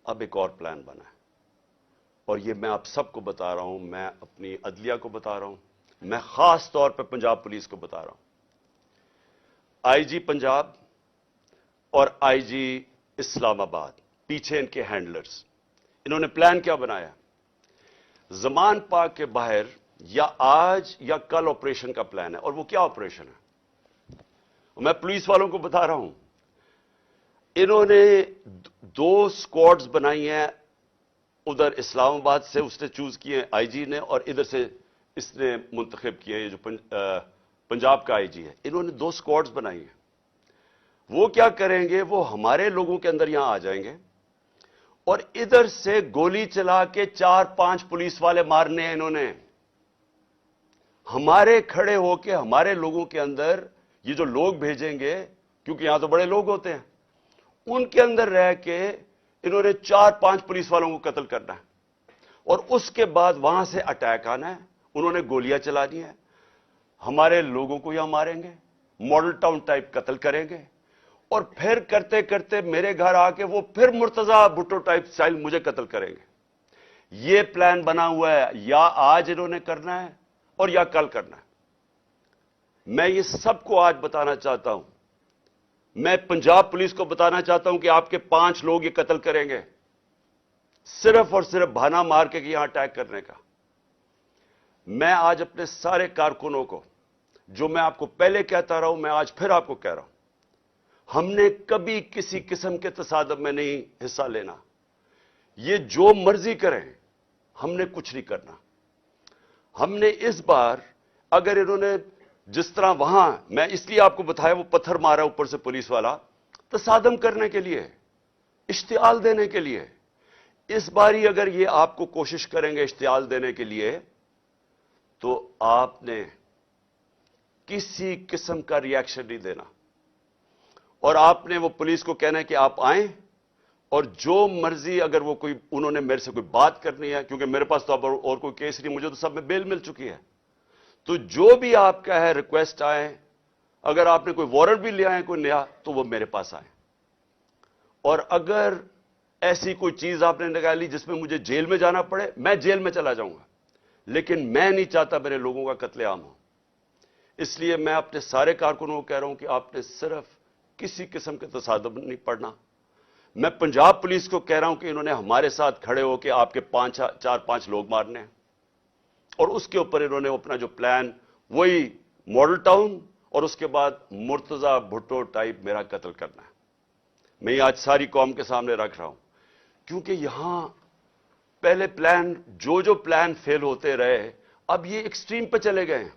اب ایک اور پلان بنا ہے اور یہ میں آپ سب کو بتا رہا ہوں, میں اپنی عدلیہ کو بتا رہا ہوں, میں خاص طور پہ پنجاب پولیس کو بتا رہا ہوں. آئی جی پنجاب اور آئی جی اسلام آباد پیچھے ان کے ہینڈلرز, انہوں نے پلان کیا بنایا؟ زمان پاک کے باہر یا آج یا کل آپریشن کا پلان ہے. اور وہ کیا آپریشن ہے؟ میں پولیس والوں کو بتا رہا ہوں, انہوں نے 2 اسکواڈز بنائی ہیں. ادھر اسلام آباد سے اس نے چوز کیے آئی جی نے, اور ادھر سے اس نے منتخب کیے یہ جو پنجاب کا آئی جی ہے. انہوں نے 2 اسکواڈز بنائی ہیں. وہ کیا کریں گے؟ وہ ہمارے لوگوں کے اندر یہاں آ جائیں گے اور ادھر سے گولی چلا کے 4-5 پولیس والے مارنے ہیں انہوں نے. ہمارے کھڑے ہو کے ہمارے لوگوں کے اندر یہ جو لوگ بھیجیں گے, کیونکہ یہاں تو بڑے لوگ ہوتے ہیں, ان کے اندر رہ کے انہوں نے 4-5 پولیس والوں کو قتل کرنا ہے اور اس کے بعد وہاں سے اٹیک آنا ہے. انہوں نے گولیاں چلانی ہیں, ہمارے لوگوں کو یہاں ماریں گے, ماڈل ٹاؤن ٹائپ قتل کریں گے, اور پھر کرتے کرتے میرے گھر آ کے وہ پھر مرتضی بھٹو ٹائپ سٹائل مجھے قتل کریں گے. یہ پلان بنا ہوا ہے, یا آج انہوں نے کرنا ہے اور یا کل کرنا ہے. میں یہ سب کو آج بتانا چاہتا ہوں, میں پنجاب پولیس کو بتانا چاہتا ہوں کہ آپ کے 5 لوگ یہ قتل کریں گے, صرف اور صرف بہانہ مار کے یہاں اٹیک کرنے کا. میں آج اپنے سارے کارکنوں کو, جو میں آپ کو پہلے کہتا رہا ہوں, میں آج پھر آپ کو کہہ رہا ہوں, ہم نے کبھی کسی قسم کے تصادم میں نہیں حصہ لینا. یہ جو مرضی کریں, ہم نے کچھ نہیں کرنا. ہم نے اس بار, اگر انہوں نے جس طرح وہاں, میں اس لیے آپ کو بتایا وہ پتھر مارا اوپر سے پولیس والا, تصادم کرنے کے لیے, اشتعال دینے کے لیے. اس باری اگر یہ آپ کو کوشش کریں گے اشتعال دینے کے لیے, تو آپ نے کسی قسم کا ری ایکشن نہیں دینا, اور آپ نے وہ پولیس کو کہنا ہے کہ آپ آئیں, اور جو مرضی, اگر وہ کوئی, انہوں نے میرے سے کوئی بات کرنی ہے, کیونکہ میرے پاس تو اب اور کوئی کیس نہیں, مجھے تو سب میں بیل مل چکی ہے, تو جو بھی آپ کا ہے ریکویسٹ آئے, اگر آپ نے کوئی وارنٹ بھی لے آئے کوئی نیا, تو وہ میرے پاس آئے. اور اگر ایسی کوئی چیز آپ نے نکالی جس میں مجھے جیل میں جانا پڑے, میں جیل میں چلا جاؤں گا, لیکن میں نہیں چاہتا میرے لوگوں کا قتل عام ہو. اس لیے میں اپنے سارے کارکنوں کو کہہ رہا ہوں کہ آپ نے صرف کسی قسم کے تصادم نہیں پڑنا. میں پنجاب پولیس کو کہہ رہا ہوں کہ انہوں نے ہمارے ساتھ کھڑے ہو کے آپ کے 4-5 لوگ مارنے ہیں, اور اس کے اوپر انہوں نے اپنا جو پلان, وہی ماڈل ٹاؤن اور اس کے بعد مرتضی بھٹو ٹائپ میرا قتل کرنا ہے. میں یہ آج ساری قوم کے سامنے رکھ رہا ہوں, کیونکہ یہاں پہلے پلان, جو پلان فیل ہوتے رہے, اب یہ ایکسٹریم پہ چلے گئے ہیں.